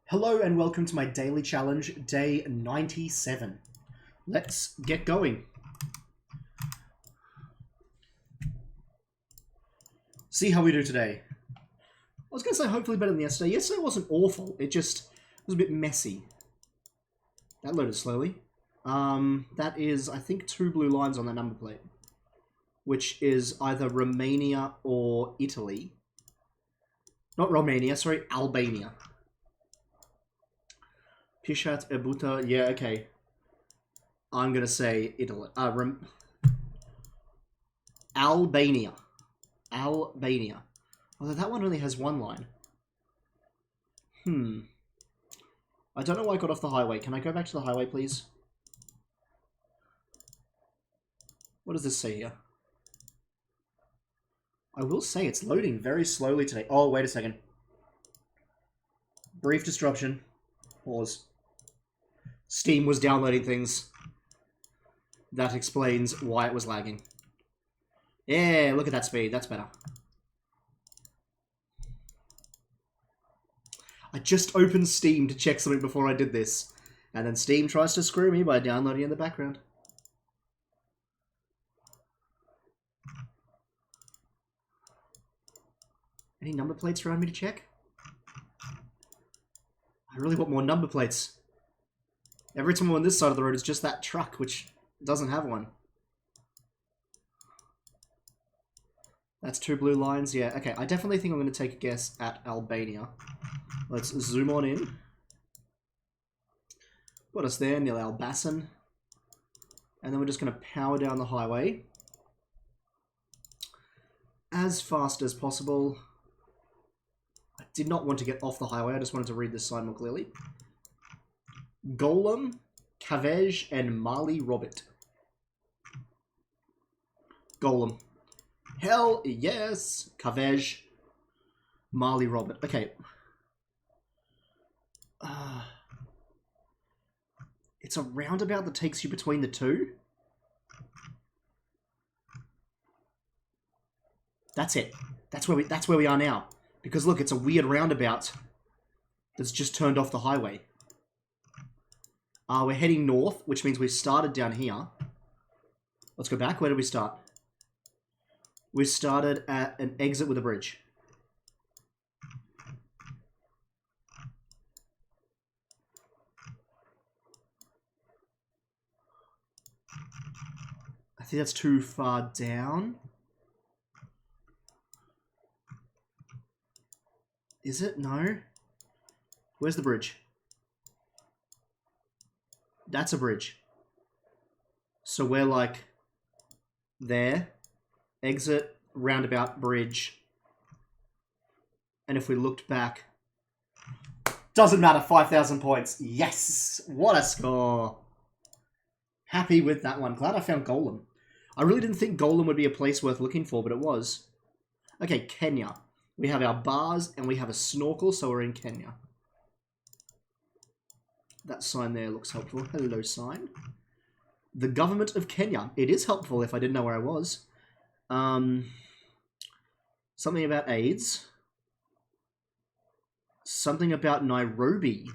Hello and welcome to my daily challenge, day 97. Let's get going. See how we do today. I was going to say hopefully better than yesterday. Yesterday wasn't awful, it just was a bit messy. That loaded slowly. That is, I think, 2 blue lines on that number plate, which is either Romania or Italy. Not Romania, sorry, Albania. Pishat Ebuta, yeah, okay. I'm gonna say Italy. Albania. Albania. Although that one only has 1 line. I don't know why I got off the highway. Can I go back to the highway, please? What does this say here? I will say it's loading very slowly today. Oh, wait a second. Brief disruption. Pause. Steam was downloading things. That explains why it was lagging. Yeah, look at that speed. That's better. I just opened Steam to check something before I did this. And then Steam tries to screw me by downloading in the background. Any number plates around me to check? I really want more number plates. Every time I'm on this side of the road, it's just that truck, which doesn't have one. That's 2 blue lines. Yeah, okay. I definitely think I'm going to take a guess at Albania. Let's zoom on in. Got us there, near Elbasan. And then we're just going to power down the highway as fast as possible. I did not want to get off the highway. I just wanted to read this sign more clearly. Golem, Kavej, and Mali Robert. Golem. Hell yes! Kavej, Mali Robert. Okay. It's a roundabout that takes you between the two. That's it. That's where we are now. Because look, it's a weird roundabout that's just turned off the highway. We're heading north, which means we started down here. Let's go back. Where did we start? We started at an exit with a bridge. I think that's too far down. Is it? No. Where's the bridge? That's a bridge. So we're like there. Exit, roundabout, bridge. And if we looked back... Doesn't matter, 5,000 points. Yes! What a score. Happy with that one. Glad I found Golem. I really didn't think Golem would be a place worth looking for, but it was. Okay, Kenya. We have our bars and we have a snorkel, so we're in Kenya. That sign there looks helpful. Hello, sign. The government of Kenya. It is helpful if I didn't know where I was. Something about AIDS. Something about Nairobi.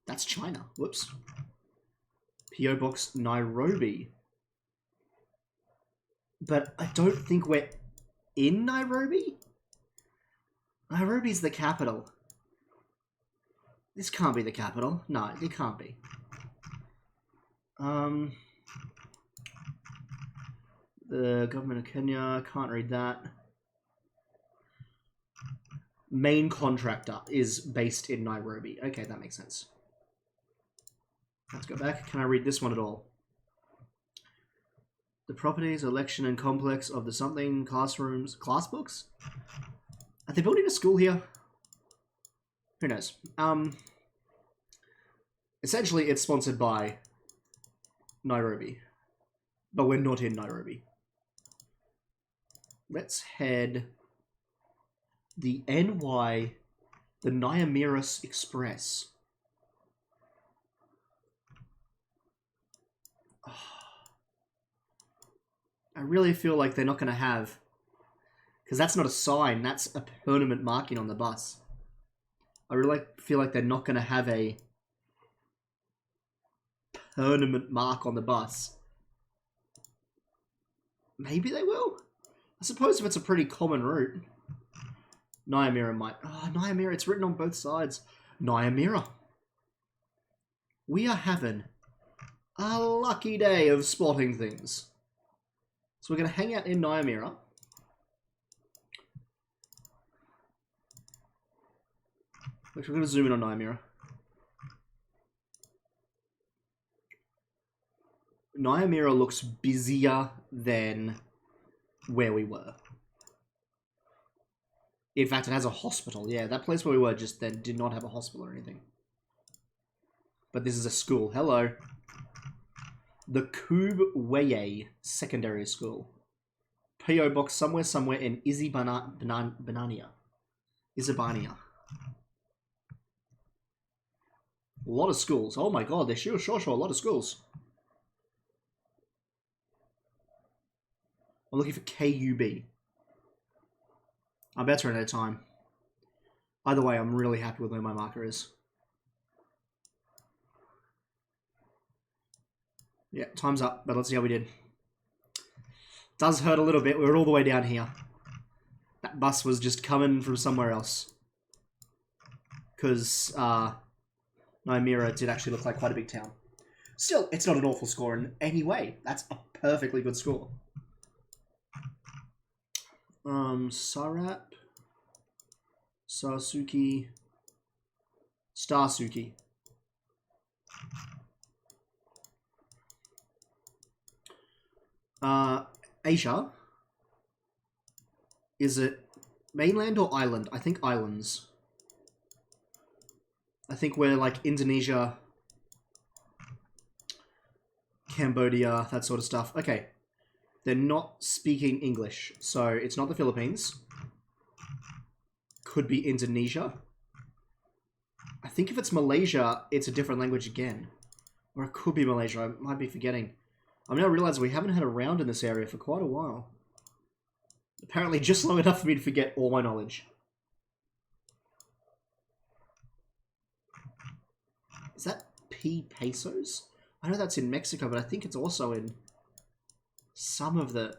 That's China. Whoops. P.O. Box Nairobi. But I don't think we're in Nairobi? Nairobi's the capital. This can't be the capital. No, it can't be. The government of Kenya, can't read that. Main contractor is based in Nairobi. Okay, that makes sense. Let's go back. Can I read this one at all? The properties, election, and complex of the something, classrooms, class books? Are they building a school here? Who knows? Essentially, it's sponsored by Nairobi. But we're not in Nairobi. Let's head the NY, the Nyamiras Express. I really feel like they're not going to have... Because that's not a sign, that's a permanent marking on the bus. I really feel like they're not going to have a permanent mark on the bus. Maybe they will. I suppose if it's a pretty common route. Nyamira might. Oh, Nyamira, it's written on both sides. Nyamira. We are having a lucky day of spotting things. So we're going to hang out in Nyamira. We're going to zoom in on Nyamira. Nyamira looks busier than where we were. In fact, it has a hospital. Yeah, that place where we were just then did not have a hospital or anything. But this is a school. Hello. The Kubweye Secondary School. P.O. Box somewhere in Isibania. Isibania. A lot of schools. Oh my god, there's sure a lot of schools. I'm looking for KUB. I'm about to run out of time. Either way, I'm really happy with where my marker is. Yeah, time's up, but let's see how we did. Does hurt a little bit. We're all the way down here. That bus was just coming from somewhere else. Because Nyamira did actually look like quite a big town. Still, it's not an awful score in any way. That's a perfectly good score. Sarap, Sasuke, Starsuki. Asia. Is it mainland or island? I think islands. I think we're like Indonesia, Cambodia, that sort of stuff. Okay. They're not speaking English, so it's not the Philippines. Could be Indonesia. I think if it's Malaysia, it's a different language again. Or it could be Malaysia, I might be forgetting. I'm now realizing we haven't had a round in this area for quite a while. Apparently just long enough for me to forget all my knowledge. Is that P pesos? I know that's in Mexico, but I think it's also in some of the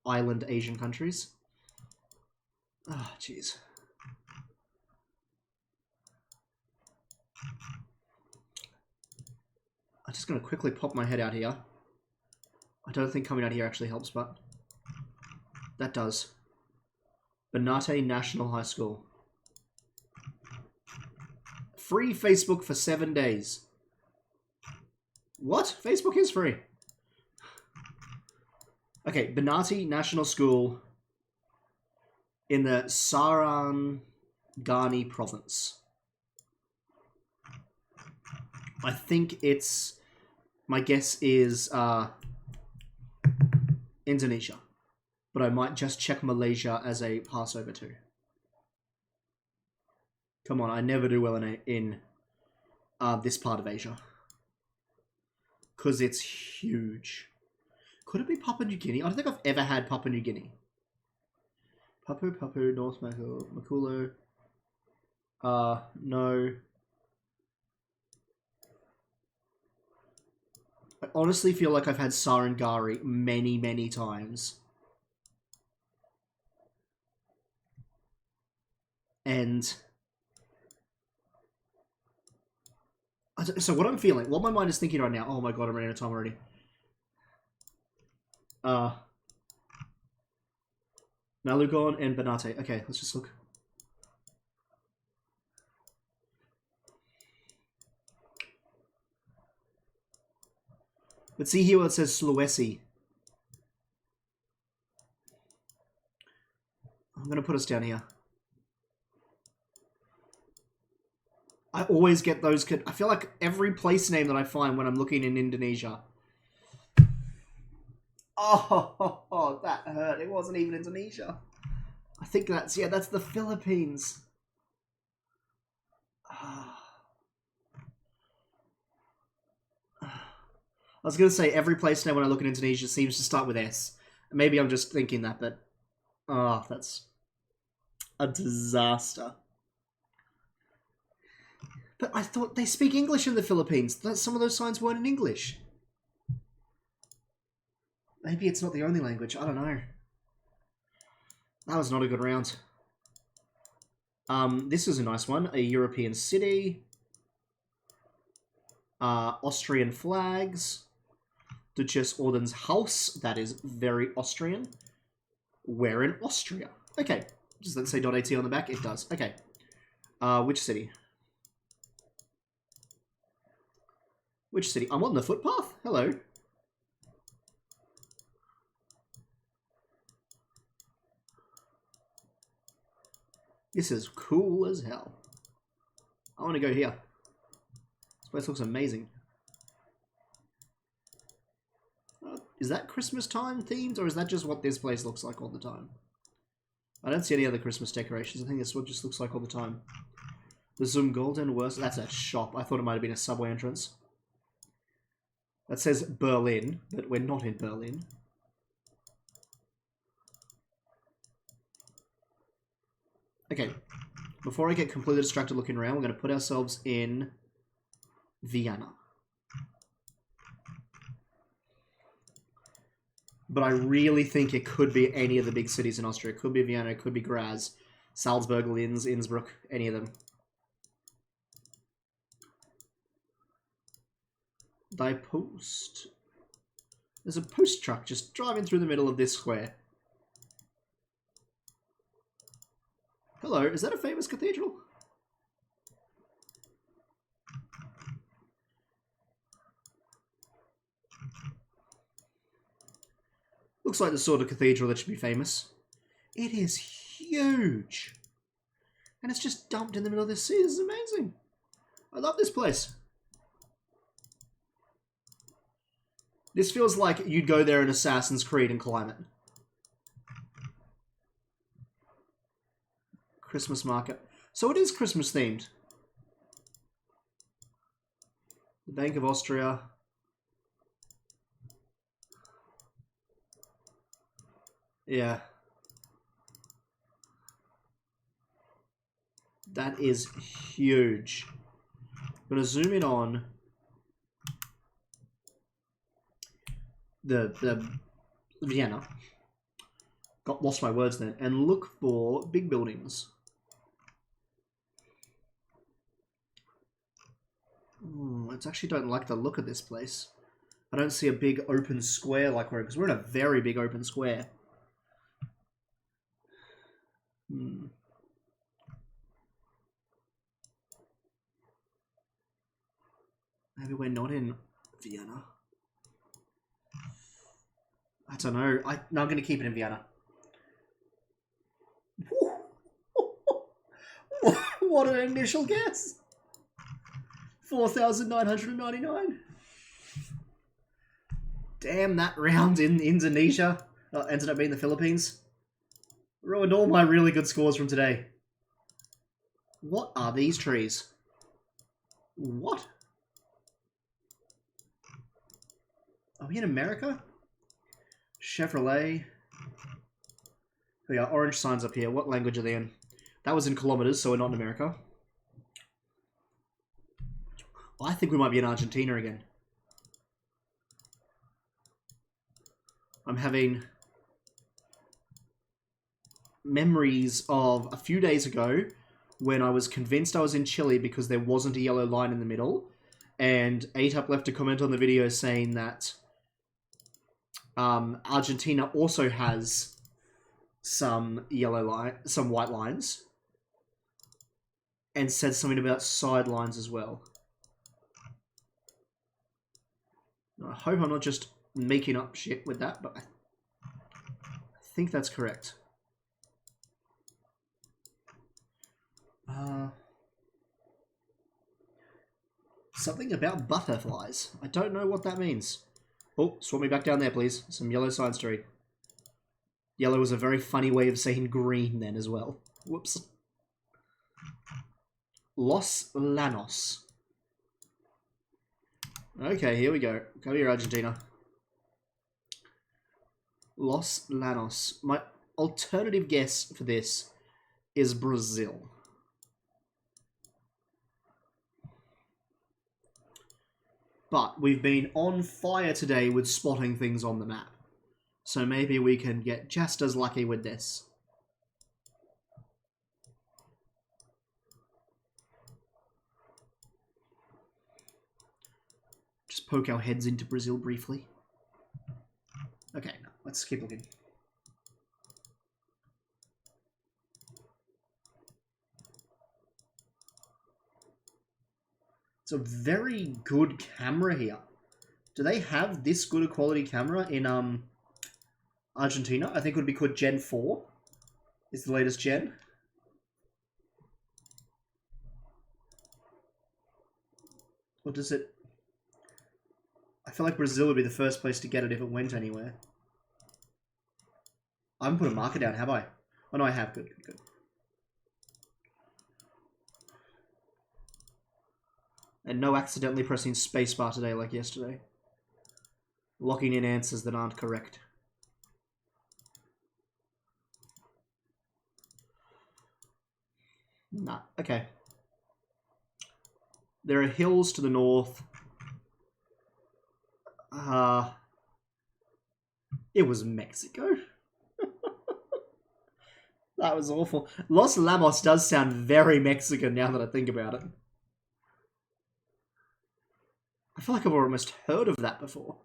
island Asian countries. Ah, oh, jeez. I'm just going to quickly pop my head out here. I don't think coming out here actually helps, but that does. Banate National High School. Free Facebook for 7 days. What? Facebook is free. Okay, Banati National School in the Sarangani province. I think it's... My guess is Indonesia. But I might just check Malaysia as a passover too. Come on, I never do well in this part of Asia. Because it's huge. Could it be Papua New Guinea? I don't think I've ever had Papua New Guinea. Papu, North Makulo. No. I honestly feel like I've had Sarangari many, many times. And... So what I'm feeling, what my mind is thinking right now... Oh my god, I'm running out of time already. Nalugon and Banate. Okay, let's just look. But see here where it says Sulawesi. I'm going to put us down here. I always get those... I feel like every place name that I find when I'm looking in Indonesia... Oh, that hurt. It wasn't even Indonesia. I think that's... Yeah, that's the Philippines. I was going to say every place name when I look at Indonesia seems to start with S. Maybe I'm just thinking that, but... Oh, that's a disaster. But I thought they speak English in the Philippines. Some of those signs weren't in English. Maybe it's not the only language. I don't know. That was not a good round. This is a nice one. A European city. Austrian flags. Duchess Orden's house. That is very Austrian. Where in Austria? Okay. Does that say .at on the back? It does. Okay. Which city? Which city? I'm on the footpath? Hello. This is cool as hell. I want to go here. This place looks amazing. Is that Christmas time themed, or is that just what this place looks like all the time? I don't see any other Christmas decorations. I think that's what it just looks like all the time. The Zum Golden Wurst. That's a shop. I thought it might have been a subway entrance. That says Berlin, but we're not in Berlin. Okay. Before I get completely distracted looking around, we're going to put ourselves in Vienna. But I really think it could be any of the big cities in Austria. It could be Vienna, it could be Graz, Salzburg, Linz, Innsbruck, any of them. Die Post. There's a post truck just driving through the middle of this square. Hello, is that a famous cathedral? Looks like the sort of cathedral that should be famous. It is huge. And it's just dumped in the middle of the sea. This is amazing. I love this place. This feels like you'd go there in Assassin's Creed and climb it. Christmas market. So it is Christmas themed. The Bank of Austria. Yeah. That is huge. I'm going to zoom in on the Vienna. Lost my words then. And look for big buildings. I actually don't like the look of this place. I don't see a big open square like we're, because we're in a very big open square. Maybe we're not in Vienna. I don't know. No, I'm going to keep it in Vienna. What an initial guess! 4,999. Damn, that round in Indonesia ended up being the Philippines. Ruined all my really good scores from today. What are these trees? What? Are we in America? Chevrolet. We got orange signs up here. What language are they in? That was in kilometers, so we're not in America. I think we might be in Argentina again. I'm having memories of a few days ago when I was convinced I was in Chile because there wasn't a yellow line in the middle, and ATUP left a comment on the video saying that Argentina also has some some white lines, and said something about sidelines as well. I hope I'm not just making up shit with that, but I think that's correct. Something about butterflies. I don't know what that means. Oh, swap me back down there, please. Some yellow signs to read. Yellow was a very funny way of saying green then as well. Whoops. Los Llanos. Okay, here we go. Come here, Argentina. Los Llanos. My alternative guess for this is Brazil. But we've been on fire today with spotting things on the map. So maybe we can get just as lucky with this. Just poke our heads into Brazil briefly. Okay, no, let's keep looking. It's a very good camera here. Do they have this good a quality camera in Argentina? I think it would be called Gen 4. Is the latest gen. Or does it... I feel like Brazil would be the first place to get it if it went anywhere. I haven't put a marker down, have I? Oh no, I have. Good, good, good. And no accidentally pressing spacebar today like yesterday. Locking in answers that aren't correct. Nah, okay. There are hills to the north. It was Mexico. That was awful. Los Lamos does sound very Mexican now that I think about it. I feel like I've almost heard of that before.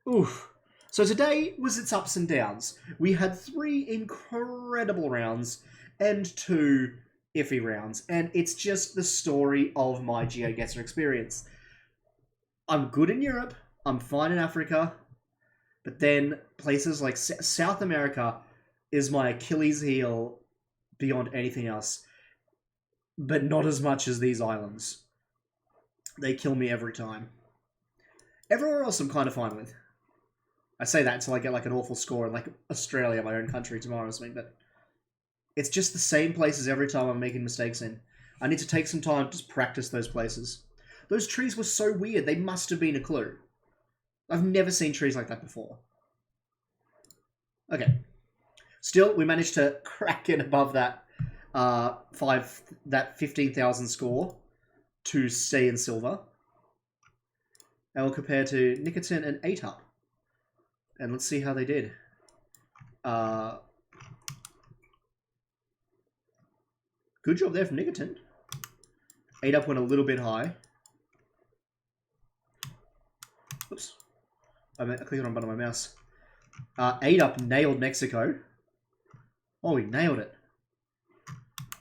Oof. So today was its ups and downs. We had 3 incredible rounds and 2 iffy rounds. And it's just the story of my Geoguessr experience. I'm good in Europe. I'm fine in Africa. But then places like South America is my Achilles heel beyond anything else. But not as much as these islands. They kill me every time. Everywhere else I'm kind of fine with. I say that until I get like an awful score in like Australia, my own country, tomorrow or something, but it's just the same places every time I'm making mistakes in. I need to take some time to just practice those places. Those trees were so weird, they must have been a clue. I've never seen trees like that before. Okay. Still, we managed to crack in above that 15,000 score to stay in silver. And we'll compare to Nicotin and 8up. And let's see how they did. Good job there from Nicotin. 8up went a little bit high. Oops. I clicked on the button of my mouse. 8up nailed Mexico. Oh, he nailed it.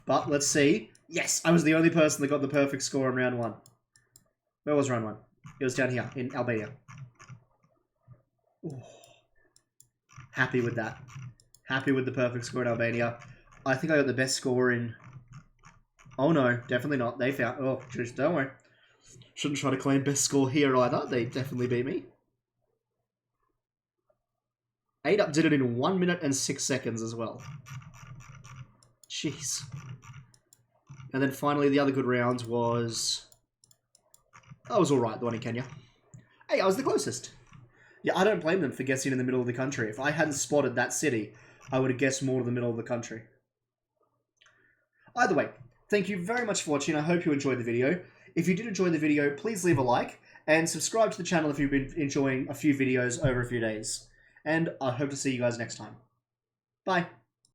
But let's see. Yes, I was the only person that got the perfect score in round 1. Where was round 1? It was down here in Albania. Ooh. Happy with that. Happy with the perfect score in Albania. I think I got the best score in... Oh no, definitely not. They found... Oh, just don't worry. Shouldn't try to claim best score here either. They definitely beat me. 8up did it in 1 minute and 6 seconds as well. Jeez. And then finally the other good round was... That was alright, the one in Kenya. Hey, I was the closest. Yeah, I don't blame them for guessing in the middle of the country. If I hadn't spotted that city, I would have guessed more to the middle of the country. Either way, thank you very much for watching. I hope you enjoyed the video. If you did enjoy the video, please leave a like and subscribe to the channel if you've been enjoying a few videos over a few days. And I hope to see you guys next time. Bye.